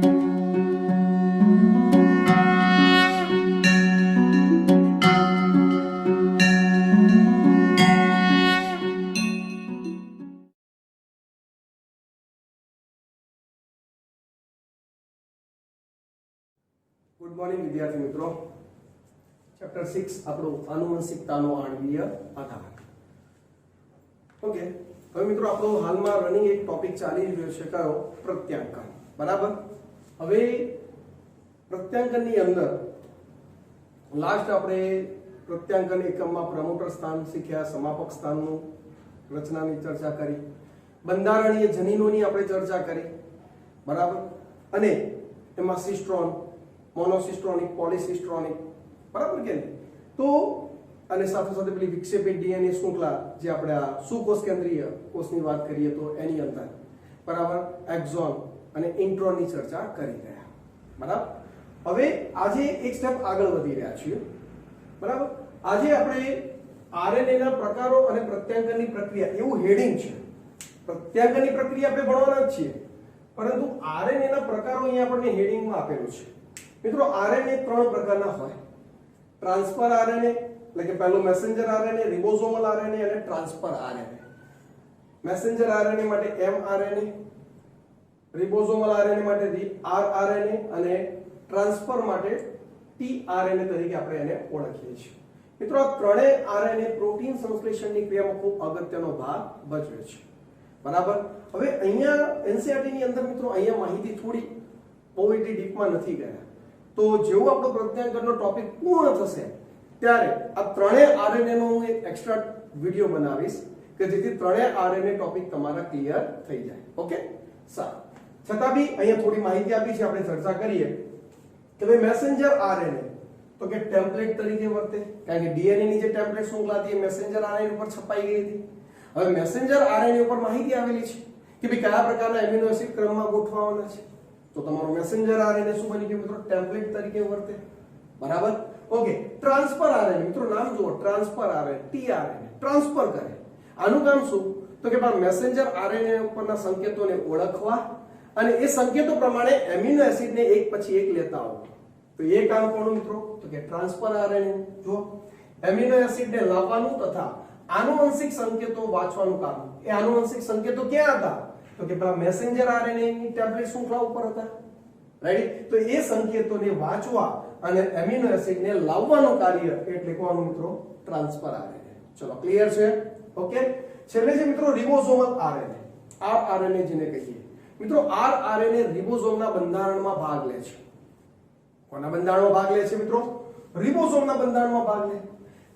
Good morning વિદ્યાર્થી મિત્રો. Chapter 6 આપણું આનુવંશિકતાનો આણ્વીય આધાર. ઓકે, હવે મિત્રો આપણો હાલમાં રનિંગ એક ટોપિક ચાલી રહ્યો છે, કયો? પ્રત્યાંકન. બરાબર. હવે પ્રત્યાંકનની અંદર લાસ્ટ આપણે પ્રત્યાંકન એકમમાં પ્રમોટર સ્થાન શીખ્યા, સમાપક સ્થાનનું રચનાની ચર્ચા કરી, બંધારણીય જનીનોની આપણે ચર્ચા કરી. બરાબર. અને એમાં સિસ્ટ્રોન, મોનોસિસ્ટ્રોનિક, પોલિસિસ્ટ્રોનિક, બરાબર કે નહીં? તો અને સાથે સાથે પેલી વિક્ષેપિત ડીએનએ શૃંખલા જે આપણે આ સુકોષ કેન્દ્રીય કોષની વાત કરીએ તો એની અંદર, બરાબર, એક્ઝોન અને ઇન્ટ્રોનની ચર્ચા કરી રહ્યા. બરાબર. હવે આજે એક સ્ટેપ આગળ વધી રહ્યા છીએ. બરાબર. આજે આપણે આરએનએ ના પ્રકારો અને પ્રત્યાંકનની પ્રક્રિયા એવું હેડિંગ છે. પ્રત્યાંકનની પ્રક્રિયા આપણે ભણવાના જ છીએ, પરંતુ આરએનએ ના પ્રકારો અહીંયા આપણને હેડિંગમાં આપેલું છે. મિત્રો, આરએનએ 3 પ્રકારના હોય. ટ્રાન્સફર આરએનએ એટલે કે પહેલો મેસેન્જર આરએનએ, રિબોઝોમલ આરએનએ અને ટ્રાન્સફર આરએનએ. મેસેન્જર આરએનએ માટે mRNA, રિબોઝોમલ આરએનએ માટે rRNA અને ટ્રાન્સફર માટે tRNA તરીકે આપણે એને ઓળખીએ છીએ. મિત્રો, આ ત્રણેય આરએનએ પ્રોટીન સંશ્લેષણની ક્રિયામાં ખૂબ અગત્યનો ભાગ ભજવે છે. બરાબર. હવે અહીંયા એનસીઈઆરટી ની અંદર મિત્રો અહીંયા માહિતી થોડી બહુ એટલી ડીપમાં નથી ગયા. તો જેવું આપણો પ્રત્યાંકનનો ટોપિક પૂર્ણ થશે ત્યારે આ ત્રણેય આરએનએ નો હું એક એક્સ્ટ્રા વિડિયો બનાવીશ કે જેથી ત્રણેય આરએનએ ટોપિક તમારા ક્લિયર થઈ જાય. ઓકે, સારું. છતાં બી અહીંયા થોડી માહિતી આપી છે, આપણે ચર્ચા કરીએ કે ભાઈ મેસેન્જર આરએનએ તો કે ટેમ્પલેટ તરીકે વર્તે, કારણ કે ડીએનએ ની જે ટેમ્પલેટ શૃંખલા હતી એ મેસેન્જર આરએનએ ઉપર છપાઈ ગઈ હતી. હવે મેસેન્જર આરએનએ ઉપર માહિતી આવેલી છે કે ભાઈ કયા પ્રકારના એમિનો એસિડ ક્રમમાં ગોઠવવાના છે. તો તમારો મેસેન્જર આરએનએ શું બની ગયું મિત્રો? ટેમ્પલેટ તરીકે વર્તે. બરાબર. ઓકે, ટ્રાન્સફર આરએનએ મિત્રો નામ જુઓ, ટ્રાન્સફર આરએનએ, ટીઆરએનએ ટ્રાન્સફર કરે. આનું કામ શું? તો કે મેસેન્જર આરએનએ ઉપરના સંકેતોને ઓળખવા અને એ સંકેતો પ્રમાણે એમિનો એસિડને એક પછી એક લેતા આવવું. તો એ કામ કોનું મિત્રો? તો કે ટ્રાન્સફર આરએનએ. જો એમિનો એસિડને લાવવાનું તથા આનુવંશિક સંકેતો વાંચવાનું કામ. એ આનુવંશિક સંકેતો ક્યાં હતા? તો કે મેસેન્જર આરએનએ ની ટેમ્પલેટ શૃંખલા ઉપર હતા. રાઈટ. તો એ સંકેતોને વાંચવા અને એમિનો એસિડને લાવવાનું કાર્ય એટલે કોનું મિત્રો? Transfer RNA. ચલો, ક્લિયર છે? ઓકે. છેલ્લે છે મિત્રો રિબોઝોમલ આરએનએ, rRNA જેને કહીએ. મિત્રો rRNA રિબોઝોમના બંધારણમાં ભાગ લે છે. કોના બંધારણમાં ભાગ લે છે મિત્રો? રિબોઝોમના બંધારણમાં ભાગ લે.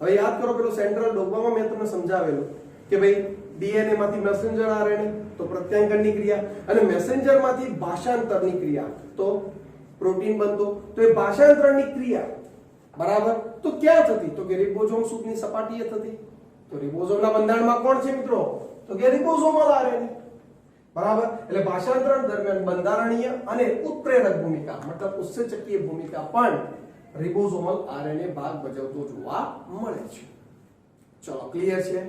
હવે યાદ કરો, પેલો સેન્ટ્રલ ડોગ્મામાં મેં તમને સમજાવેલું કે ભાઈ ડીએનએ માંથી મેસેન્જર આરએનએ તો પ્રત્યાંકનની ક્રિયા, અને મેસેન્જર માંથી ભાષાંતરની ક્રિયા તો પ્રોટીન બનતો. તો એ ભાષાંતરની ક્રિયા, બરાબર, તો ક્યાં થતી? તો કે રિબોઝોમ સૂપની સપાટીએ થતી. તો રિબોઝોમના બંધારણમાં કોણ છે મિત્રો? તો કે રિબોઝોમલ આરએનએ. બરાબર. એટલે ભાષાંતરણ દરમિયાન બંધારણીય અને ઉત્પ્રેરક ભૂમિકા મતલબ ઉત્સેચકીય ભૂમિકા પણ રિબોઝોમલ આરએનએ ભાગ ભજવતો જોવા મળે છે. ચલો, ક્લિયર છે?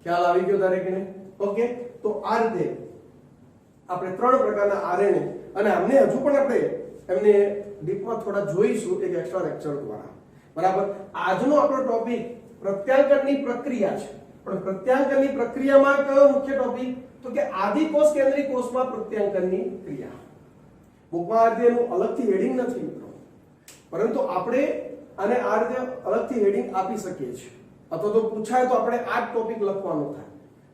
ખ્યાલ આવી ગયો દરેકને? ઓકે. તો આ રીતે આપણે 3 પ્રકારના આરએનએ અને અમને હજુ પણ આપણે એમને ડીપમાં થોડા જોઈશું એક એક્સ્ટ્રા લેક્ચર દ્વારા. બરાબર. આજનો આપણો ટોપિક પ્રત્યાંકનની પ્રક્રિયા છે. પણ પ્રત્યાંકનની પ્રક્રિયામાં કયો મુખ્ય ટોપિક? તો કે આદિકોષ કેન્દ્રીય કોષમાં પ્રત્યાંકનની ક્રિયા. બુકમાં આ રીતે એનું અલગથી હેડિંગ નથી મિત્રો, પરંતુ આપણે આને આ રીતે અલગથી હેડિંગ આપી શકીએ છીએ, અથવા તો પૂછાય તો આપણે આ જ ટોપિક લખવાનો થાય.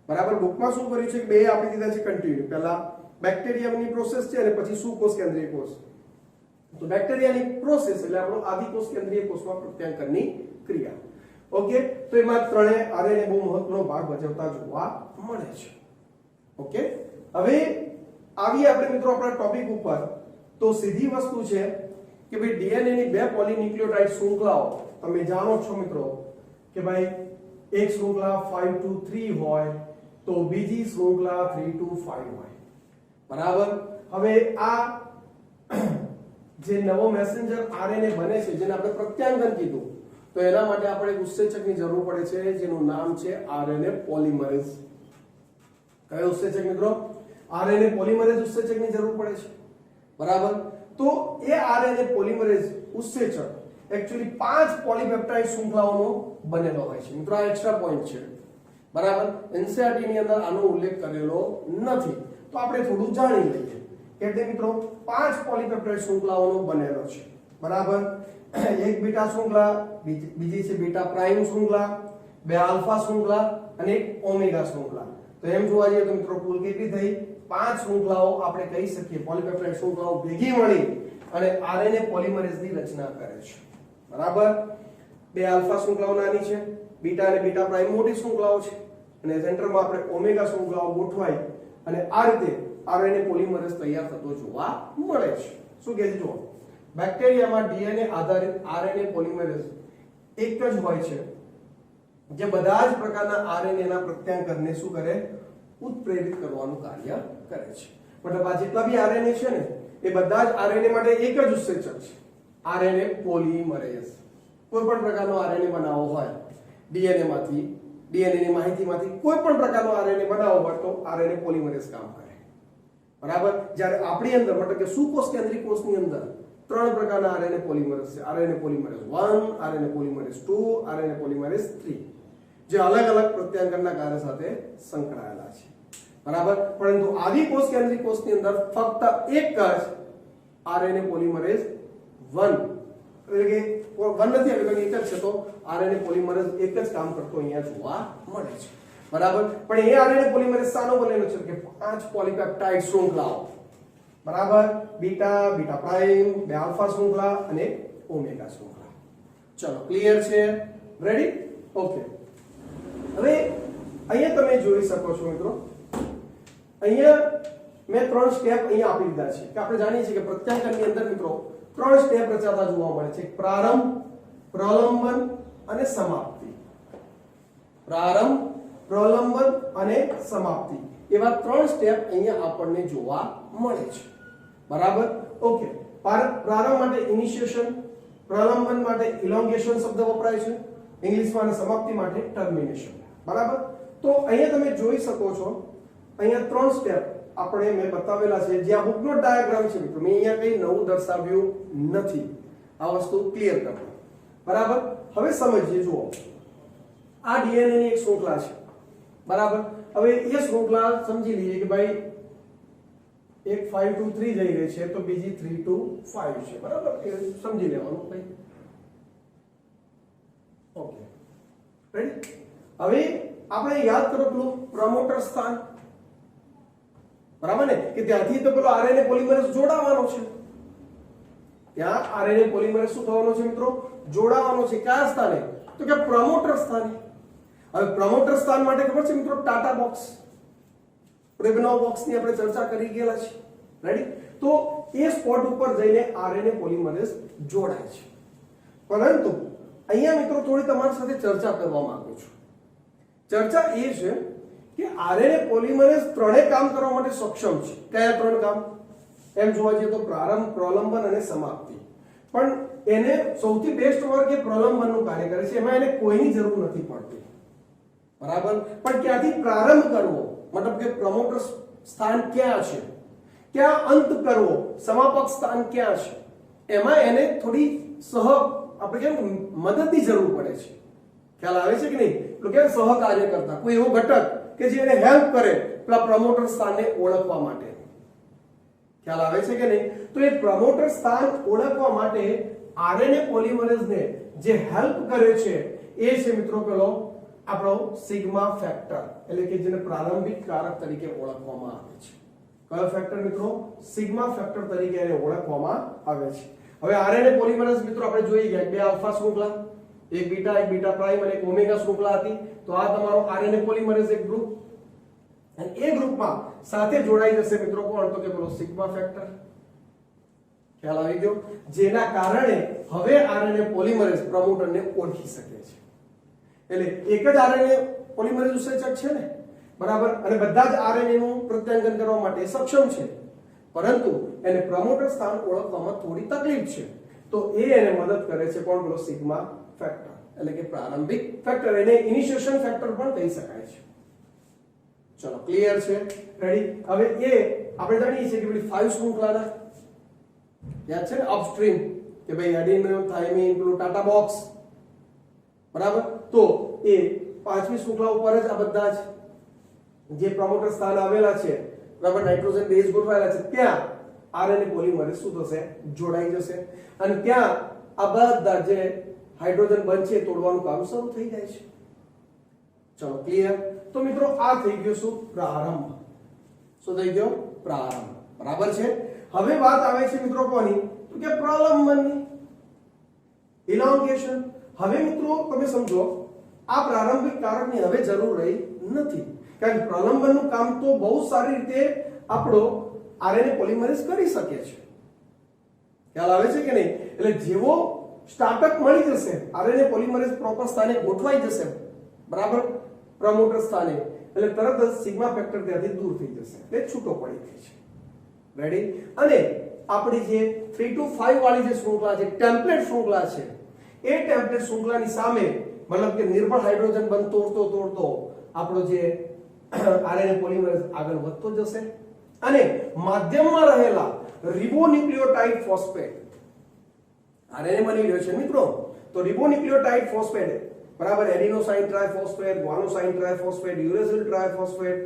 બરાબર. બુકમાં શું કર્યું છે કે બે આપી દીધા છે કન્ટિન્યુ. પહેલા બેક્ટેરિયાની પ્રોસેસ છે અને પછી સુકોષ કેન્દ્રીય કોષ. તો બેક્ટેરિયાની પ્રોસેસ એટલે આપણો આદિકોષ કેન્દ્રીય કોષમાં પ્રત્યાંકનની ક્રિયા. ઓકે. તો એમાં ત્રણેય આરએનએ બહુ મહત્વનો ભાગ ભજવતા જોવા મળે છે. ઓકે. હવે આવીએ આપણે મિત્રો આપણા ટોપિક ઉપર. તો સીધી વસ્તુ છે કે ભાઈ ડીએનએ ની 2 પોલીન્યુક્લિયોટાઇડ શૃંખલાઓ તમે જાણો છો મિત્રો કે ભાઈ એક શૃંખલા 5 to 3 હોય તો બીજી શૃંખલા 3 to 5 હોય. બરાબર. હવે આ જે નવો મેસેન્જર આરએનએ બને છે જેને આપણે પ્રત્યાંકન કીધું, તો એના માટે આપણે એક ઉત્સેચકની જરૂર પડે છે જેનું નામ છે આરએનએ પોલિમરેઝ. કયો ઉત્સેચક મિત્રો? આરએનએ પોલિમરેઝ ઉત્સેચકની જરૂર પડે છે. બરાબર. તો એ આરએનએ પોલિમરેઝ ઉત્સેચક એકચ્યુઅલી 5 પોલીપેપ્ટાઇડ શૃંખલાઓનો બનેલો હોય છે. મિત્રો આ એક્સ્ટ્રા પોઈન્ટ છે. બરાબર. એનસીઈઆરટી ની અંદર આનો ઉલ્લેખ કરેલો નથી, તો આપણે થોડું જાણી લઈએ. એટલે મિત્રો 5 પોલીપેપ્ટાઇડ શૃંખલાઓનો બનેલો છે. બરાબર. એક બીટા શૃંખલા, બીજી છે બીટા પ્રાઇમ શૃંખલા, બે આલ્ફા શૃંખલા અને એક ઓમેગા શૃંખલા. તો એમ જોવા જઈએ તો મિત્રો કુલ કેટલી થઈ? 5 શૃંખલાઓ આપણે કહી શકીએ પોલીપેપ્ટાઇડ શૃંખલાઓ ભેગી મળી અને આરએનએ પોલિમરેઝની રચના કરે છે. બરાબર. બે આલ્ફા શૃંખલાઓ નાની છે, બીટા અને બીટા પ્રાઇમ મોટી શૃંખલાઓ છે અને સેન્ટરમાં આપણે ઓમેગા શૃંખલાઓ ગોઠવાઈ અને આ રીતે આરએનએ પોલિમરેઝ તૈયાર થતો જોવા મળે છે. શું કહે છે જુઓ, બેક્ટેરિયામાં ડીએનએ આધારિત આરએનએ પોલિમરેઝ એક જ હોય છે જે બધા જ પ્રકારના આરએનએ ના પ્રત્યાંકનને શું કરે? ઉત્પ્રેરિત કરવાનું કાર્ય કરે છે. મતલબ આ જેટલા બી આરએનએ છે ને એ બધા જ આરએનએ માટે એક જ ઉત્સેચક છે, આરએનએ પોલિમરેઝ. કોઈ પણ પ્રકારનો આરએનએ બનાવવો હોય ડીએનએ માંથી, ડીએનએ ની માહિતીમાંથી કોઈ પણ પ્રકારનો આરએનએ બનાવવો હોય તો આરએનએ પોલિમરેઝ કામ કરે. બરાબર. જ્યારે આપણી અંદર મતલબ કે સુકોષ કેન્દ્રીય કોષની અંદર 3 પ્રકારના આરએનએ પોલિમરેઝ છે. RNA polymerase 1, RNA polymerase 2, RNA polymerase 3, જે અલગ અલગ પ્રત્યાંકનના કાર્ય સાથે સંકળાયેલા છે. બરાબર. પરંતુ આદિ કોષ કેન્દ્રીય કોષની અંદર ફક્ત એક જ આરએનએ પોલિમરેઝ 1 એટલે કે 1 નથી એટલે કે એક જ છે, તો આરએનએ પોલિમરેઝ એક જ કામ કરતો અહીંયા જોવા મળે છે. બરાબર. પણ એ આરએનએ પોલિમરેઝ શાનો બનેલો છે કે 5 પોલીપેપ્ટાઇડ શૃંખલાઓ. બરાબર. બીટા, બીટા પ્રાઇમ, બે આલ્ફા શૃંખલા અને ઓમેગા શૃંખલા. ચલો ક્લિયર છે? રેડી? ઓકે. હવે અહીંયા તમે જોઈ શકો છો મિત્રો, અહીંયા મેં 3 સ્ટેપ અહીંયા આપી દીધા છે કે આપણે જાણીએ છીએ કે પ્રત્યાંકનની અંદર મિત્રો 3 સ્ટેપ રચાતા જોવા મળે છે. પ્રારંભ, પ્રલંબન અને સમાપ્તિ. પ્રારંભ, પ્રલંબન અને સમાપ્તિ એવા 3 સ્ટેપ અહીંયા આપણને જોવા મળે છે. બરાબર. ઓકે. પ્રારંભ માટે ઇનિશિએશન, પ્રલંબન માટે ઇલોંગેશન શબ્દ વપરાય છે ઇંગ્લિશમાં અને સમાપ્તિ માટે ટર્મિનેશન. બરાબર. તો અહીંયા તમે જોઈ શકો છો, અહીંયા 3 સ્ટેપ આપણે મેં બતાવેલા છે, જે આ બુકનો ડાયાગ્રામ છે મિત્રો. મેં અહીંયા કંઈ નવું દર્શાવ્યું નથી, આ વસ્તુ ક્લિયર કરો. બરાબર. હવે સમજીએ. જુઓ, આ ડીએનએ ની એક શૃંખલા છે. બરાબર. હવે એ શૃંખલા સમજી લઈએ કે ભાઈ એક 5 to 3 જઈ રહી છે તો બીજી 3 to 5 છે. બરાબર. એ સમજી લેવાનું ભાઈ. ઓકે. રેડી? હવે આપણે યાદ કરો પેલું પ્રમોટર સ્થાન. બરાબર ને? કે ત્યાંથી તો પેલો આરએનએ પોલિમરેઝ જોડાવાનો છે. ત્યાં આરએનએ પોલિમરેઝ શું થવાનો છે મિત્રો? જોડાવાનો છે. કયા સ્થાને? તો કે પ્રમોટર સ્થાને. હવે પ્રમોટર સ્થાન માટે ખબર છે મિત્રો ટાટા બોક્સ, પ્રેબનાવ બોક્સની આપણે ચર્ચા કરી ગયેલા છે. રેડી? તો એ સ્પોટ ઉપર જઈને આરએનએ પોલિમરેઝ જોડાય છે. પરંતુ અહીંયા મિત્રો થોડી તમારી સાથે ચર્ચા કરવા માંગુ છું. ચર્ચા એ છે કે આરએનએ પોલિમરેઝ ત્રણેય કામ કરવા માટે સક્ષમ છે. કયા 3 કામ? એમ જોવા જઈએ તો પ્રારંભ, પ્રલંબન અને સમાપ્તિ. પણ એને સૌથી બેસ્ટ વર્ક એ પ્રલંબનનું કાર્ય કરે છે. એમાં એને કોઈની જરૂર નથી પડતી. બરાબર. પણ ક્યાંથી પ્રારંભ કરવો, મતલબ કે પ્રમોટર સ્થાન ક્યાં છે, ક્યાં અંત કરવો, સમાપક સ્થાન ક્યાં છે, એમાં એને થોડી આપણે કેમ મદદની જરૂર પડે છે. ખ્યાલ આવે છે કે નહીં? તો કે સહકાર્ય કરતા કોઈ એવો ઘટક કે જે એને હેલ્પ કરે પેલા પ્રમોટર સ્થાનને ઓળખવા માટે. ખ્યાલ આવે છે કે નહીં? તો એ પ્રમોટર સ્થાન ઓળખવા માટે આરએનએ પોલિમરેઝને જે હેલ્પ કરે છે એ છે મિત્રો પેલો આપણો સિગ્મા ફેક્ટર, એટલે કે જેને પ્રારંભિક કારક તરીકે ઓળખવામાં આવે છે. કયો ફેક્ટર મિત્રો? સિગ્મા ફેક્ટર તરીકે એને ઓળખવામાં આવે છે. હવે આરએનએ પોલિમરેઝ મિત્રો આપણે જોઈ ગયા, 2 આલ્ફા શૃંખલા, એક બીટા પ્રાઇમ અને એક ઓમેગા શૃંખલા હતી. તો આ તમારો આરએનએ પોલિમરેઝ એક ગ્રુપ, અને એ ગ્રુપમાં સાથે જોડાઈ જશે મિત્રો કોણ? તો કે પેલો સિગ્મા ફેક્ટર. ખ્યાલ આવી ગયો? જેના કારણે હવે આરએનએ પોલિમરેઝ પ્રમોટરને ઓળખી શકે છે. એટલે એક જ આરએનએ પોલિમરેઝ ઉત્સેચક છે ને, બરાબર, અને બધા જ આરએનએ નું પ્રત્યાંકન કરવા માટે સક્ષમ છે, પરંતુ એને પ્રમોટર સ્થાન ઓળખવામાં થોડી તકલીફ છે. તો એ એને મદદ કરે છે કોણ? પેલો સિગ્મા ફેક્ટર, એટલે કે પ્રારંભિક ફેક્ટર. એને ઇનિશિએશન ફેક્ટર પણ કહી શકાય છે. ચલો ક્લિયર છે? રેડી? હવે એ આપણે જાણીએ છીએ કે પેલી 5 શૃંખલાના યાદ છે ને અપસ્ટ્રીમ કે ભાઈ એડિનિન થાઇમિન પેલું ટાટા બોક્સ બરાબર તો એ પાંચમી શૃંખલા ઉપર જ આ બધા જ જે પ્રમોટર સ્થાન આવેલા છે બરાબર નાઇટ્રોજન બેઝ ગોઠવાયેલા છે ત્યાં આરએનએ પોલિમરેઝ શું થશે જોડાઈ જશે અને ત્યાં આ બધા જે હાઇડ્રોજન બંધ છે તોડવાનું કામ શરૂ થઈ જાય છે ચલો ક્લિયર તો મિત્રો આ થઈ ગયો શું પ્રારંભ શું થઈ ગયો પ્રારંભ બરાબર છે હવે વાત આવે છે મિત્રો કોની તો કે પ્રલંબનની ઇલોંગેશન હવે મિત્રો તમે સમજો આ પ્રારંભિક કારકની હવે જરૂર રહી નથી કારણ કે પ્રલંબનનું કામ તો બહુ સારી રીતે આપણો આરએનએ પોલિમરેઝ કરી શકે છે ખ્યાલ આવે છે કે નહીં એટલે જેવો સ્ટાર્ટઅપ મળી જશે આરએનએ પોલિમરેઝ પ્રોપર સ્થાને ગોઠવાઈ જશે બરાબર પ્રમોટર સ્થાને એટલે તરત જ સિગ્મા ફેક્ટર ત્યાંથી દૂર થઈ જશે એટલે છૂટો પડી જાય છે રેડી અને આપણી જે 3 to 5 વાળી જે શૃંખલા છે ટેમ્પલેટ શૃંખલા છે એ ટેમ્પલેટ શૃંખલાની સામે મતલબ કે નિર્બળ હાઇડ્રોજન બંધ તોડતો આપણો જે આરએનએ પોલિમરેઝ આગળ વધતો જશે અને માધ્યમમાં રહેલા રિબોન્યુક્લિયોટાઇડ ફોસ્ફેટ આરએનએ બની રહ્યો છે મિત્રો તો રિબોન્યુક્લિયોટાઇડ ફોસ્ફેટ બરાબર adenosine triphosphate guanosine triphosphate uracil triphosphate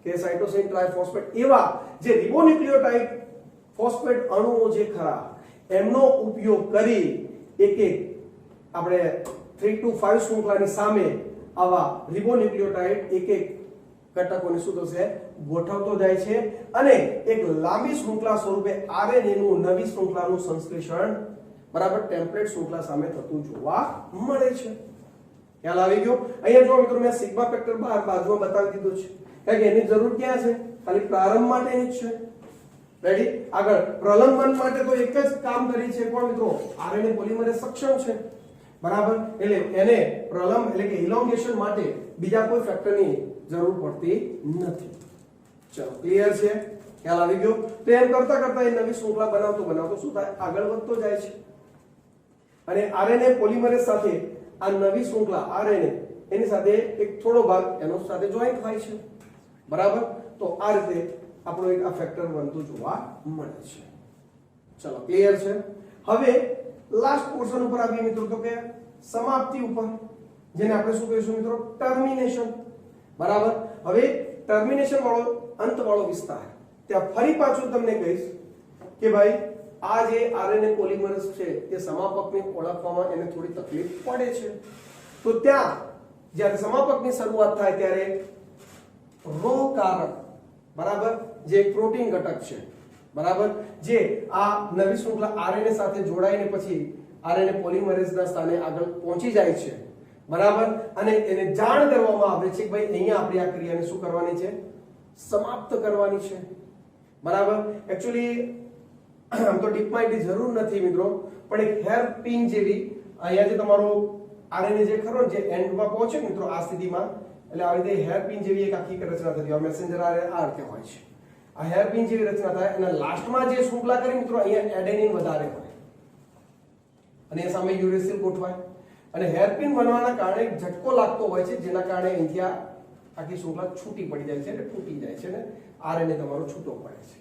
કે સાઇટોસિન ટ્રાઇફોસ્ફેટ એવા જે રિબોન્યુક્લિયોટાઇડ ફોસ્ફેટ અણુઓ જે ખરા એમનો ઉપયોગ કરી એક આપણે 3 to 5 શૃંખલાની સામે આવા રિબોન્યુક્લિયોટાઇડ એક ઘટકોને શું થશે ગોઠવતો જાય છે અને એક લાંબી શૃંખલા સ્વરૂપે આરએનએ નું નવી શૃંખલાનું સંશ્લેષણ બરાબર ટેમ્પલેટ શૃંખલા સામે થતું જોવા મળે છે ખ્યાલ આવી ગયો અહીંયા જો મિત્રો મેં સિગ્મા ફેક્ટર બહાર બાજુમાં બતાવી દીધો છે કારણ કે એની જરૂર ક્યાં છે ખાલી પ્રારંભ માટેની જ છે રેડી આગળ પ્રલંબન માટે તો એક જ કામ કરી છે કોણ મિત્રો આરએનએ પોલિમરેઝ સક્ષમ છે બરાબર એટલે એને પ્રલંબ એટલે કે ઇલોંગેશન માટે બીજા કોઈ ફેક્ટરની જરૂર પડતી નથી ચલો ક્લિયર છે ખ્યાલ આવી ગયો તો એમ કરતા કરતા એ નવી શૃંખલા બનાવતો શું થાય આગળ વધતો જાય છે અને આરએનએ પોલિમરેઝ સાથે આ નવી શૃંખલા આરએનએ એની સાથે એક થોડો ભાગ એનો સાથે જોઈન્ટ થાય છે બરાબર તો આ રીતે આપણો એક આ ફેક્ટર બનતું જોવા મળે છે ચલો ક્લિયર છે હવે લાસ્ટ પોર્શન ઉપર આવીએ મિત્રો તો કે સમાપ્તિ ઉપર જેને આપણે શું કહીશું મિત્રો ટર્મિનેશન બરાબર હવે ટર્મિનેશન વાળો અંત વાળો વિસ્તાર ત્યાં ફરી પાછું તમને કહીશ કે ભાઈ આ જે આરએનએ પોલિમરેઝ છે તે સમાપકને ઓળખવામાં એને થોડી તકલીફ પડે છે તો ત્યાં જ્યારે સમાપકની શરૂઆત થાય ત્યારે રો કારક બરાબર જે એક પ્રોટીન ઘટક છે બરાબર જે આ નવી શૃંખલા આરએનએ સાથે જોડાઈને પછી આરએનએ પોલિમરેઝના સ્થાને આગળ પહોંચી જાય છે બરાબર અને એને જાણ કરવામાં આવે છે કે ભાઈ અહીંયા આપણે આ ક્રિયાને શું કરવાની છે સમાપ્ત કરવાની છે બરાબર એક્ચ્યુઅલી આમ તો ડીપમાં એટલી જરૂર નથી મિત્રો પણ એક હેર પિન જેવી અહીંયા જે તમારો આરએનએ જે ખરો જે એન્ડમાં પહોંચે મિત્રો આ સ્થિતિમાં એટલે આવી રીતે હેર પિન જેવી એક આખી રચના થતી હોય મેસેન્જર આરએનએ આ રીતે હોય છે આ હેર પિન જેવી રચના થાય અને લાસ્ટમાં જે શૃંખલા કરી મિત્રો અહીંયા એડેનિન વધારે હોય અને એ સામે યુરેસિલ ગોઠવાય અને હેરપિન બનવાના કારણે ઝટકો લાગતો હોય છે જેના કારણે અહીંથી આખી શૃંખલા છૂટી પડી જાય છે એટલે તૂટી જાય છે ને આરએનએ તમારો છૂટો પડે છે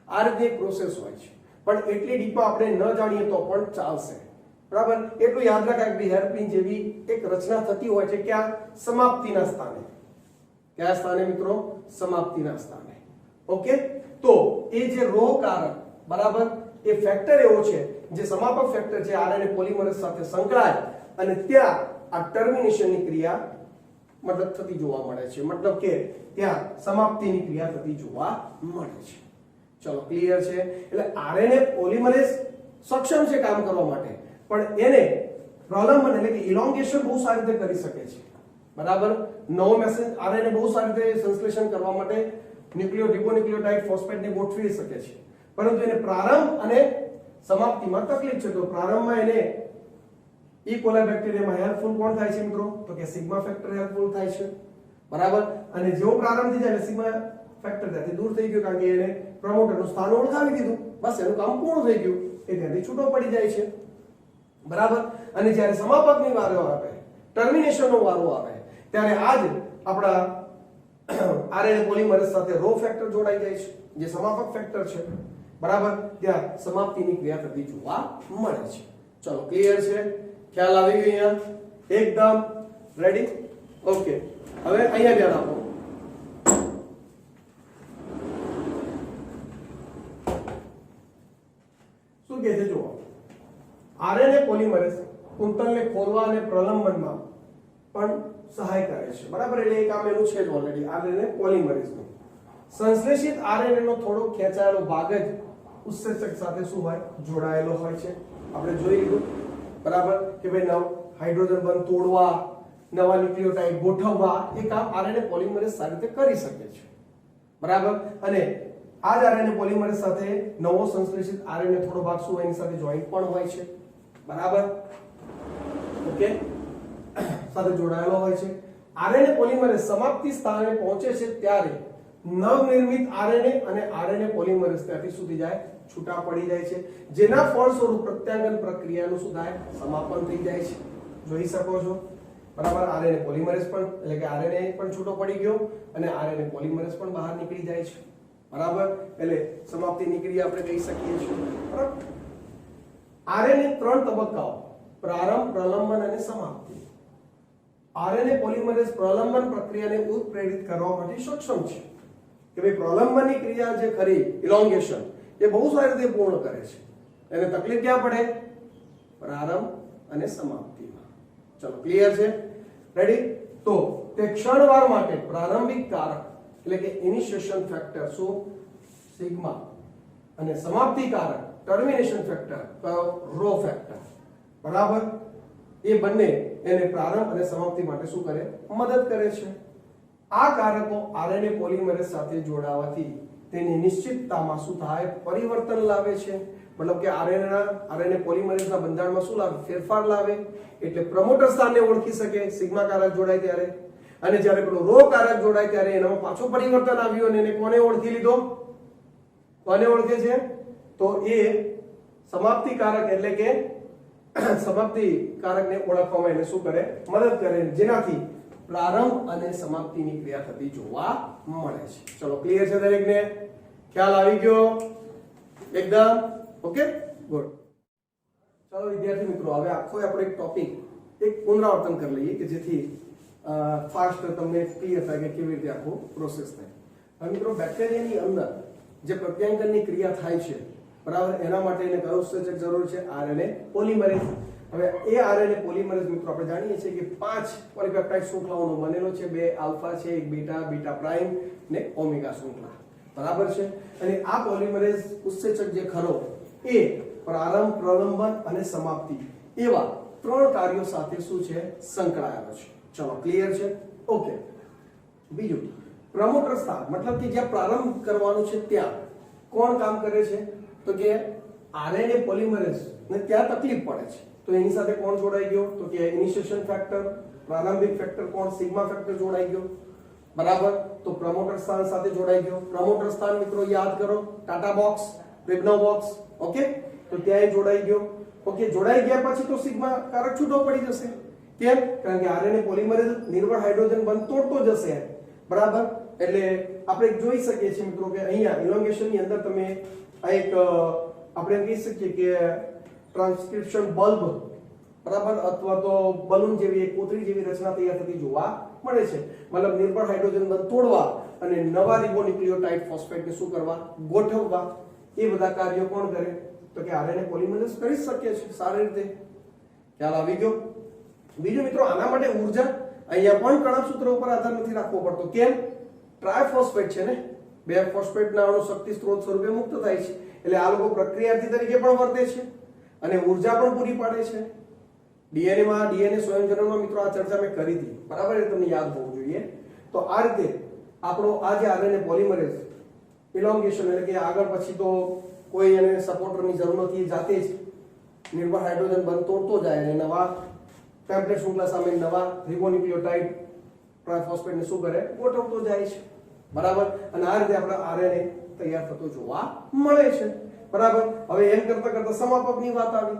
આ રીતે એક પ્રોસેસ હોય છે પણ એટલી ડીપમાં આપણે ન જાણીએ તો પણ ચાલશે બરાબર એટલું યાદ રાખાય કે હેરપિન જેવી એક રચના થતી હોય છે ક્યાં સમાપ્તિના સ્થાને કયા સ્થાને મિત્રો સમાપ્તિના સ્થાને ઓકે તો એ જે રો કારક બરાબર એ ફેક્ટર એવો છે જે સમાપક ફેક્ટર છે આરએનએ પોલિમરેઝ સાથે સંકળાય અને ત્યાં આ ટર્મિનેશનની ક્રિયા મતલબ થતી જોવા મળે છે મતલબ કે ત્યાં સમાપ્તિની ક્રિયા થતી જોવા મળે છે ચલો ક્લિયર છે એટલે આરએનએ પોલિમરેઝ સક્ષમ છે કામ કરવા માટે પણ એને પ્રલંબન એટલે કે ઇલોંગેશન બહુ સારી રીતે કરી શકે છે બરાબર નવો મેસેજ આરએનએ બહુ સારી રીતે સંશ્લેષણ કરવા માટે રિબોન્યુક્લિયોટાઇડ ફોસ્ફેટને ગોઠવી શકે છે પરંતુ એને પ્રારંભ અને સમાપ્તિમાં તકલીફ છે તો પ્રારંભમાં એને ઈ કોલાઈ બેક્ટેરિયામાં હેલ્પફુલ કોણ થાય છે મિત્રો તો કે સિગ્મા ફેક્ટર હેલ્પફુલ થાય છે બરાબર અને જેવો પ્રારંભ થઈ જાય એટલે સિગ્મા ફેક્ટર ત્યાંથી દૂર થઈ ગયું કારણ કે એને પ્રમોટરનું સ્થાન ઓળખાવી દીધું બસ એનું કામ પૂર્ણ થઈ ગયું એ ત્યાંથી છૂટો પડી જાય છે બરાબર અને જ્યારે સમાપકની વારો આવે ટર્મિનેશનનો વારો આવે ત્યારે આજ આપણા આરએનએ પોલિમરેઝ સાથે રો ફેક્ટર જોડાઈ જાય છે જે સમાપક ફેક્ટર છે બરાબર, ત્યાં સમાપ્તિની ક્રિયા થતી જોવા મળે છે. ચલો ક્લિયર છે, ખ્યાલ આવી ગયો અહીંયા એકદમ રેડી. ઓકે, હવે અહીંયા ધ્યાન આપો. શું કહે છે જુઓ, આરએનએ પોલિમરેઝ કુંતલને ખોલવા અને પ્રલંબનમાં પણ સહાય કરે છે. બરાબર, એટલે એક કામ એનું છે જ ઓલરેડી આરએનએ પોલિમરેઝનું. સંશ્લેષિત આરએનએ નો થોડો ખેંચાયેલો ભાગ જ ઉત્સેચક સાથે શું હોય, જોડાયેલો હોય છે. આપણે જોઈ લીધું બરાબર કે ભાઈ હાઇડ્રોજન બંધ તોડવા, નવા ન્યુક્લિયોટાઇડ ગોઠવવા એ કામ આરએનએ પોલિમરેઝ સારી રીતે કરી શકે છે. બરાબર, અને આ જ આરએનએ પોલિમરેઝ સાથે નવો સંશ્લેષિત આરએનએ થોડો ભાગ શું એની સાથે જોઈન્ટ પણ હોય છે. બરાબર, ઓકે, સાથે જોડાયેલો હોય છે. આરએનએ પોલિમરેઝ સમાપ્તિ સ્થાને પહોંચે છે ત્યારે નવનિર્મિત આરએનએ અને આરએનએ પોલિમરેઝ ત્યાંથી સુધી જાય, છૂટા પડી જાય છે, જેના ફળસ્વરૂપ પ્રત્યાંગન પ્રક્રિયાનું શું થાય, સમાપન થઈ જાય છે. જોઈ શકો છો બરાબર, આરએનએ પોલિમરેઝ પણ એટલે કે આરએનએ પણ છૂટો પડી ગયો અને આરએનએ પોલિમરેઝ પણ બહાર નીકળી જાય છે. બરાબર, એટલે સમાપ્તિની ક્રિયા આપણે કહી શકીએ છીએ. બરાબર, આરએનએ 3 તબક્કાઓ, પ્રારંભ, પ્રલંબન અને સમાપ્તિ. આરએનએ પોલિમરેઝ પ્રલંબન પ્રક્રિયાને ઉત્પ્રેરિત કરવા માટે સક્ષમ છે કે ભાઈ પ્રલંબનની ક્રિયા જે ખરી ઇલોંગેશન એ બહુ સારી રીતે પૂર્ણ કરે છે. એને તકલીફ ક્યાં પડે, પ્રારંભ અને સમાપ્તિમાં. ચલો ક્લિયર છે, રેડી. તો તે ક્ષણવાર માટે પ્રારંભિક કારક એટલે કે ઇનિશિએશન ફેક્ટર શું, સિગ્મા, અને સમાપ્તિ કારક ટર્મિનેશન ફેક્ટર રો ફેક્ટર. બરાબર, એ બંને એને પ્રારંભ અને સમાપ્તિ માટે શું કરે, મદદ કરે છે. આ કારકો આરએનએ પોલિમરેઝ સાથે જોડાવાથી તેની નિશ્ચિતતામાં શું થાય, પરિવર્તન લાવે છે. મતલબ કે આરએનએ પોલિમરેઝના બંધારણમાં શું લાવે, ફેરફાર લાવે. એટલે પ્રમોટર સ્થાનને ઓળખી શકે સિગ્મા કારક જોડાય ત્યારે, અને જ્યારે પેલો રો કારક જોડાય ત્યારે એનામાં પાછું પરિવર્તન આવ્યું અને એને કોને ઓળખી લીધો, કોને ઓળખે છે, તો એ સમાપ્તિ કારક એટલે કે સમાપ્તિ કારકને ઓળખવામાં એને શું કરે, મદદ કરે, જેનાથી પ્રારંભ અને સમાપ્તિની ક્રિયા થતી જોવા મળે છે. ચલો ક્લિયર છે દરેકને, ખ્યાલ આવી ગયો એકદમ, ઓકે ગુડ. ચાલો વિદ્યાર્થી મિત્રો, હવે આખો આપણે એક ટોપિક એક પુનરાવર્તન કરી લઈએ કે જેથી ફાસ્ટ તમને ક્લિયર થાય કે કેવી રીતે આખો પ્રોસેસ થાય. હવે મિત્રો, બેક્ટેરિયાની અંદર જે પ્રત્યાંગનની ક્રિયા થાય છે બરાબર, એના માટે એને કયો ઉત્સેચક જરૂર છે, આરએનએ પોલિમરેઝ. હવે એ આરએનએ પોલિમરેઝ મિત્રો આપણે જાણીએ છીએ કે 5 પોલિપેપ્ટાઇડ શૃંખલાઓનો બનેલો છે. 2 આલ્ફા છે, 1 બીટા, બીટા પ્રાઇમ ને ઓમેગા શૃંખલા. બરાબર છે, અને આ પોલિમરેઝ ઉત્સેચક જે ખરો એ પ્રારંભ, પ્રલંબન અને સમાપ્તિ એવા 3 કાર્યો સાથે શું છે, સંકળાયેલો છે. ચલો ક્લિયર છે, ઓકે. બીજું, પ્રમોટર સ્થાન મતલબ કે જ્યાં પ્રારંભ કરવાનું છે ત્યાં કોણ કામ કરે છે, તો કે આરએનએ પોલિમરેઝ ને ત્યાં તકલીફ પડે છે તો એની સાથે કોણ જોડાઈ ગયો, તો કે ઇનિશિએશન ફેક્ટર, પ્રારંભિક ફેક્ટર કોણ, સિગ્મા ફેક્ટર જોડાઈ ગયો. બરાબર, તો પ્રમોટર સ્થાન સાથે જોડાઈ ગયો. પ્રમોટર સ્થાન મિત્રો યાદ કરો, ટાટા બોક્સ, રિબનો બોક્સ, ઓકે, તો ત્યાં જોડાઈ ગયો. ઓકે, જોડાઈ ગયા પછી તો સિગ્મા કારક છૂટો પડી જશે. કેમ, કારણ કે આરએનએ પોલિમરેઝ નિર્બળ હાઇડ્રોજન બંધ તોડતો જશે. બરાબર, એટલે આપણે જોઈ શકીએ છીએ મિત્રો કે અહીંયા ઇલોંગેશનની અંદર તમે આ એક આપણે કહી શકીએ કે ટ્રાન્સક્રિપ્શન બલ્બ બરાબર અથવા તો બલૂન જેવી એક કોતરી જેવી રચના તૈયાર થતી જોવા મળે છે. મતલબ નિર્બળ હાઇડ્રોજન બંધ તોડવા અને નવા રિબોન્યુક્લિયોટાઇડ ફોસ્ફેટને શું કરવા, ગોઠવવા. એ બધા કાર્યો કોણ કરે, તો કે આરએનએ પોલિમરેઝ કરી શકે છે સારી રીતે. ખ્યાલ આવી ગયો. બીજું મિત્રો, આના માટે ઊર્જા અહીંયા પણ કણકસૂત્ર ઉપર આધાર નથી રાખવો પડતો. કેમ, ટ્રાયફોસ્ફેટ છે ને, 2 ફોસ્ફેટના અણુ શક્તિ સ્ત્રોત સ્વરૂપે મુક્ત થાય છે. એટલે આ લોકો પ્રક્રિયાર્થી તરીકે પણ વર્તે છે અને ઊર્જા પણ પૂરી પાડે છે. ડીએનએ સ્વયંજનનમાં મિત્રો આ ચર્ચા મેં કરી હતી, બરાબર, એ તમને યાદ હોવું જોઈએ. તો આ રીતે આપણો આ જે આરએનએ પોલિમરેઝ ઇલોંગેશન એટલે કે આગળ પછી તો કોઈ એને સપોર્ટરની જરૂર નથી, જાતે જ નિર્બળ હાઇડ્રોજન બંધ તોડતો જાય અને નવા ટેમ્પલેટ શૃંખલા સામે નવા રિબોન્યુક્લિયોટાઇડ ટ્રાયફોસ્ફેટને શું કરે, ગોઠવતો જાય છે. બરાબર, અને આ રીતે આપણે આરએનએ તૈયાર થતો જોવા મળે છે. બરાબર, હવે એમ કરતા કરતા સમાપકની વાત આવી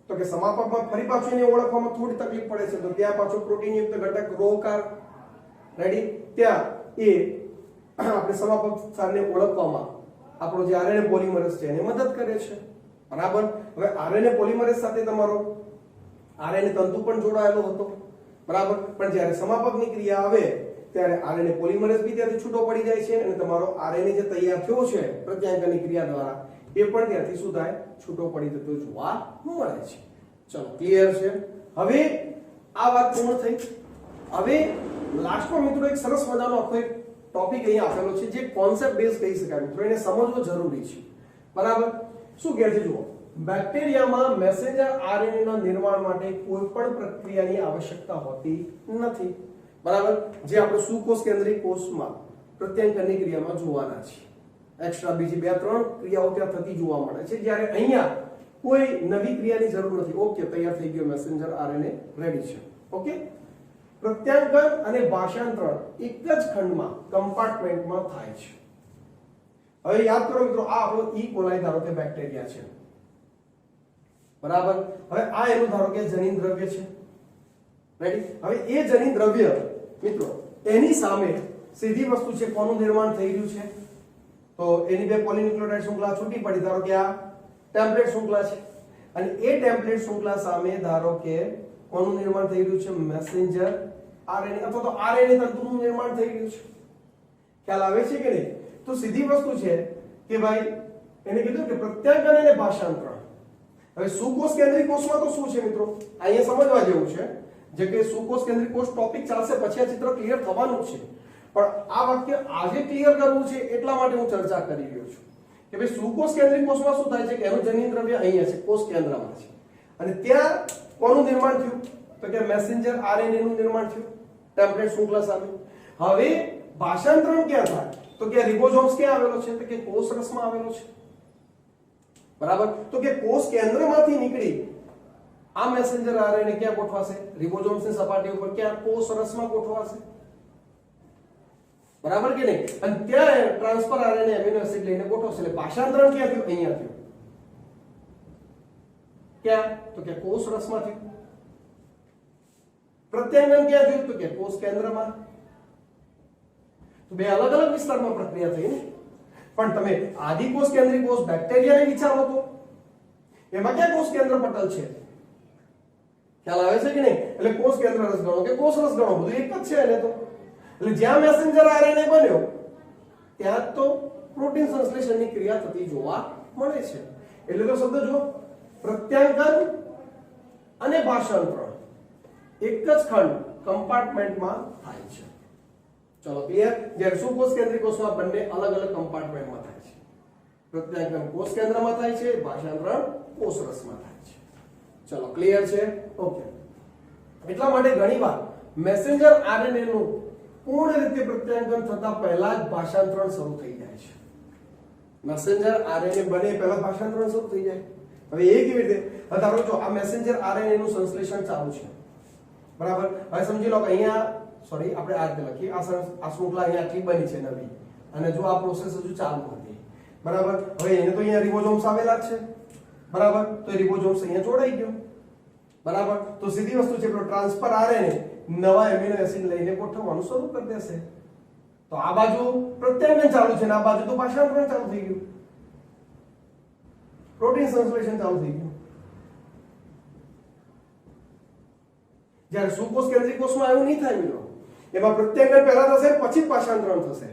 તો કે સમાપકમાં ફરી પાછું એને ઓળખવામાં થોડી તકલીફ પડે છે. તો ત્યાં પાછો પ્રોટીનયુક્ત ઘટક રોકાર, રેડી, ત્યાં એ આપણે સમાપક સ્થાનને ઓળખવામાં આપણો જે આરએનએ પોલિમરેઝ છે એને મદદ કરે છે, બરાબર. હવે આરએનએ પોલિમરેઝ સાથે તમારો આરએનએ તંતુ પણ જોડાયેલો હતો, બરાબર. પણ જ્યારે સમાપકની ક્રિયા આવે ત્યારે આરએનએ પોલિમરેઝ બી ત્યાંથી છૂટો પડી જાય છે અને તમારો આરએનએ જે તૈયાર થયો છે પ્રત્યાયનની ક્રિયા દ્વારા એ પણ ત્યાંથી શું થાય, છૂટો પડી જતો જોવા મળે છે. ચલો ક્લિયર છે. હવે આ વાત પૂર્ણ થઈ. હવે લાસ્ટમાં મિત્રો એક સરસ મજાનો આખો એક ટોપિક અહીંયા આપેલો છે જે કોન્સેપ્ટ બેઝ કહી શકાય મિત્રો, એને સમજવો જરૂરી છે, બરાબર. શું કહે છે જુઓ, બેક્ટેરિયામાં મેસેન્જર આરએનએ ના નિર્માણ માટે કોઈ પણ પ્રક્રિયાની આવશ્યકતા હોતી નથી, બરાબર. જે આપણે સુકોષ કેન્દ્રીય કોષમાં પ્રત્યાયનની ક્રિયામાં જોવાના છે. એક્સ્ટ્રા બીજી 2-3 ક્રિયાઓ ત્યાં થતી જોવા મળે છે, જ્યારે અહીંયા કોઈ નવી ક્રિયાની જરૂર નથી. ઓકે, તૈયાર થઈ ગયો મેસેન્જર આરએનએ, રેડી છે. ઓકે, પ્રત્યાયન અને ભાષાંતરણ એક જ ખંડમાં કમ્પાર્ટમેન્ટમાં થાય છે. હવે યાદ કરો મિત્રો, આ આપણો ઈ કોલાઈ ધારો કે બેક્ટેરિયા છે, બરાબર. હવે આ એનું ધારો કે જનીન દ્રવ્ય છે, રેડી. હવે એ જનીન દ્રવ્ય મિત્રો એની સામે સીધી વસ્તુ છે, કોનું નિર્માણ થઈ રહ્યું છે, તો એની બે પોલિન્યુક્લિયોટાઇડ શૃંખલા છૂટી પડી, ધારો કે આ ટેમ્પલેટ શૃંખલા છે, અને એ ટેમ્પલેટ શૃંખલા સામે ધારો કે કોનું નિર્માણ થઈ રહ્યું છે, મેસેન્જર આરએનએ અથવા તો આરએનએ તંતુનું નિર્માણ થઈ રહ્યું છે. ખ્યાલ આવે છે કે નહીં? તો સીધી વસ્તુ છે કે ભાઈ એને કીધું કે પ્રત્યાયન અને ભાષાંતરણ. હવે સુકોષ કેન્દ્રીય કોષમાં તો શું છે મિત્રો, અહીંયા સમજવા જેવું છે, જે કે સુકોષ કેન્દ્રીય કોષ ટોપિક ચાલશે પછી આ ચિત્ર ક્લિયર થવાનું જ છે, પણ આ વાક્ય આજે ક્લિયર કરવું છે એટલા માટે હું ચર્ચા કરી રહ્યો છું કે ભાઈ સુકોષ કેન્દ્રીય કોષમાં શું થાય છે કે એનું જનીન દ્રવ્ય અહીંયા છે, કોષ કેન્દ્રમાં છે, અને ત્યાં કોનું નિર્માણ થયું, તો કે મેસેન્જર આરએનએ નું નિર્માણ થયું ટેમ્પલેટ શૃંખલા સામે. હવે ભાષાંતરણ ક્યાં થાય, તો કે રિબોઝોમ્સ ક્યાં આવેલો છે, તો કે કોષ રસમાં આવેલો છે, બરાબર. તો કે કોષ કેન્દ્રમાંથી નીકળી આ મેસેન્જર આરએનએ ક્યાં ગોઠવાશે, રિબોઝોમ્સની સપાટી ઉપર, ક્યાં, કોષ રસમાં ગોઠવાશે, બરાબર કે નહીં. અને ત્યાં ટ્રાન્સફર આરએનએ એમિનો એસિડ લઈને ગોઠવશે. એટલે ભાષાંતરણ ક્યાં થયું, અહીંયા થયું. ક્યાં, તો કે કોષ રસમાં થયું. પ્રત્યાયન ક્યાં થયું, તો કે કોષ કેન્દ્રમાં. તો બે અલગ અલગ વિસ્તારમાં પ્રક્રિયા થઈ ને. પણ તમે આદિકોષ કેન્દ્રીય કોષ બેક્ટેરિયાને વિચારો તો એમાં ક્યાં કોષ કેન્દ્ર પટલ છે, ખ્યાલ આવે છે કે નહીં. એટલે કોષ કેન્દ્ર રસ ગણો કે કોષ રસ ગણો બધું એક જ છે એને તો. એટલે જ્યાં મેસેન્જર આરએનએ બન્યો ત્યાં તો પ્રોટીન સંશ્લેષણની ક્રિયા થતી જોવા મળે છે. એટલે તો શબ્દ જો, પ્રત્યાયન અને ભાષાંતરણ એક જ ખંડ કમ્પાર્ટમેન્ટમાં થાય છે. ચલો ક્લિયર. જ્યારે સુકોષ કેન્દ્રીય કોષમાં બંને અલગ અલગ કમ્પાર્ટમેન્ટમાં થાય છે. પ્રત્યાયન કોષ કેન્દ્રમાં થાય છે, ભાષાંતરણ કોષ રસમાં થાય છે. ચલો ક્લિયર છે. ઓકે, એટલા માટે ઘણીવાર મેસેન્જર આરએનએ નું પૂર્ણ રીતે પ્રત્યાયન થતા પહેલા જ ભાષાંતરણ શરૂ થઈ જાય છે. મેસેન્જર આરએનએ બને પહેલા ભાષાંતરણ શરૂ થઈ જાય. હવે એ કેવી રીતે, ધારો જો આ મેસેન્જર આરએનએ નું સંશ્લેષણ ચાલુ છે, બરાબર. હવે સમજી લો કે અહીંયા સોરી આપણે આ રીતે લખીએ, આ શૃંખલા અહીંયા આટલી બની છે નવી, અને જો આ પ્રોસેસ હજુ ચાલુ હતી, બરાબર. હવે એને તો અહીંયા રિબોઝોમ્સ આવેલા જ છે, બરાબર. તો રિબોઝોમ્સ અહીંયા જોડાઈ ગયો, બરાબર. તો સીધી વસ્તુ છે ટ્રાન્સફર આરએનએ નવા એમિનો એસિડ લઈને ગોઠવવાનું શરૂ કરી દેશે. તો આ બાજુ પ્રત્યાયન ચાલુ છે અને આ બાજુ તો ભાષાંતરણ ચાલુ થઈ ગયું, પ્રોટીન સંશ્લેષણ ચાલુ થઈ ગયું. જ્યારે સુકોષ કેન્દ્રીય કોષમાં એવું નહીં થાય મિત્રો, એમાં પ્રત્યાયન પહેલા થશે પછી ભાષાંતરણ થશે.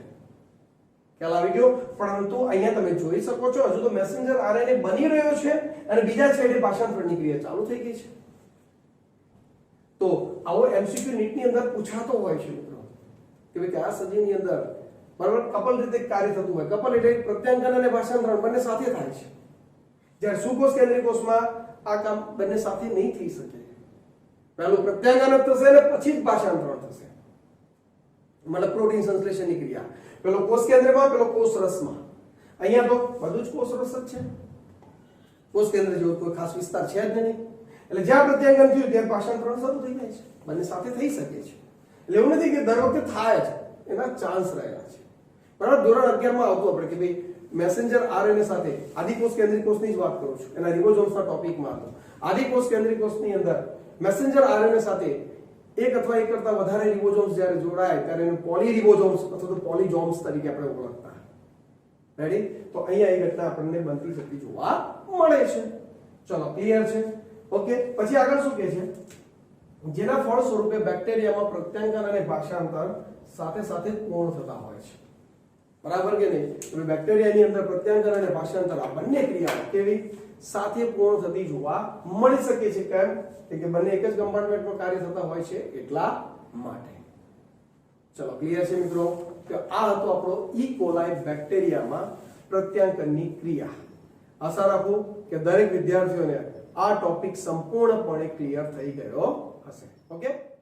ખ્યાલ આવી ગયો. પરંતુ અહીંયા તમે જોઈ શકો છો હજુ તો મેસેન્જર આરએનએ બની રહ્યો છે અને બીજા છેડે ભાષાંતરણની ક્રિયા ચાલુ થઈ ગઈ છે. તો આવો એમસીક્યુ નીટની અંદર પૂછાતો હોય છે મિત્રો કે ભાઈ કયા સજીવની અંદર બરાબર કપલ રીતે કાર્ય થતું હોય. કપલ એટલે પ્રત્યાયન અને ભાષાંતરણ બંને સાથે થાય છે. જ્યારે સુકોષ કેન્દ્રીય કોષમાં આ કામ બંને સાથે નહીં થઈ શકે. પહેલું પ્રત્યાયન થશે અને પછી જ ભાષાંતરણ થશે, મતલબ પ્રોટીન સંશ્લેષણની ક્રિયા. પેલો કોષ કેન્દ્રમાં, પેલો કોષ રસમાં. અહીંયા તો બધું જ કોષ રસ જ છે, કોષ કેન્દ્ર જેવો કોઈ ખાસ વિસ્તાર છે જ નહીં. એટલે જ્યાં પ્રત્યાયન થયું ત્યાં ભાષાંતરણ શરૂ થઈ જાય છે, બંને સાથે થઈ શકે છે. એટલે એવું નથી કે દર વખતે થાય જ, એના ચાન્સ રહેલા છે. બરાબર. ધોરણ 11 માં આવતું આપણે કે ભાઈ મેસેન્જર આરએનએ સાથે આદિકોષ કેન્દ્રીય કોષની જ વાત કરું છું, એના રિબોઝોમ્સના ટોપિકમાં હતો. આદિકોષ કેન્દ્રીય કોષની અંદર મેસેન્જર આરએનએ સાથે એક અથવા એક કરતા વધારે રિબોઝોમ્સ જ્યારે જોડાય ત્યારે એને પોલી રિબોઝોમ્સ અથવા તો પોલીજોમ્સ તરીકે આપણે ઓળખતા. રેડી? તો અહીંયા એ ઘટના આપણને બનતી જતી જોવા મળે છે. ચલો ક્લિયર છે? ઓકે. પછી આગળ શું કહે છે? જેના ફળ સ્વરૂપે બેક્ટેરિયામાં પ્રત્યાંગન અને ભાષાંતર સાથે સાથે પૂર્ણ થતા હોય છે. બરાબર કે નહીં? તો બેક્ટેરિયાની અંદર પ્રત્યાંગન અને ભાષાંતર આ બંને ક્રિયાઓ કેવી સાથે પૂર્ણ થતી જોવા મળી શકે છે. કેમ? કે બંને એક જ કમ્પાર્ટમેન્ટમાં કાર્ય થતા હોય છે એટલા માટે. ચલો ક્લિયર છે મિત્રો? કે આ હતો આપણો ઈ કોલાઈ બેક્ટેરિયામાં પ્રત્યાંગનની ક્રિયા. આશા રાખું કે દરેક વિદ્યાર્થીઓને આ ટોપિક સંપૂર્ણપણે ક્લિયર થઈ ગયો હશે. ઓકે.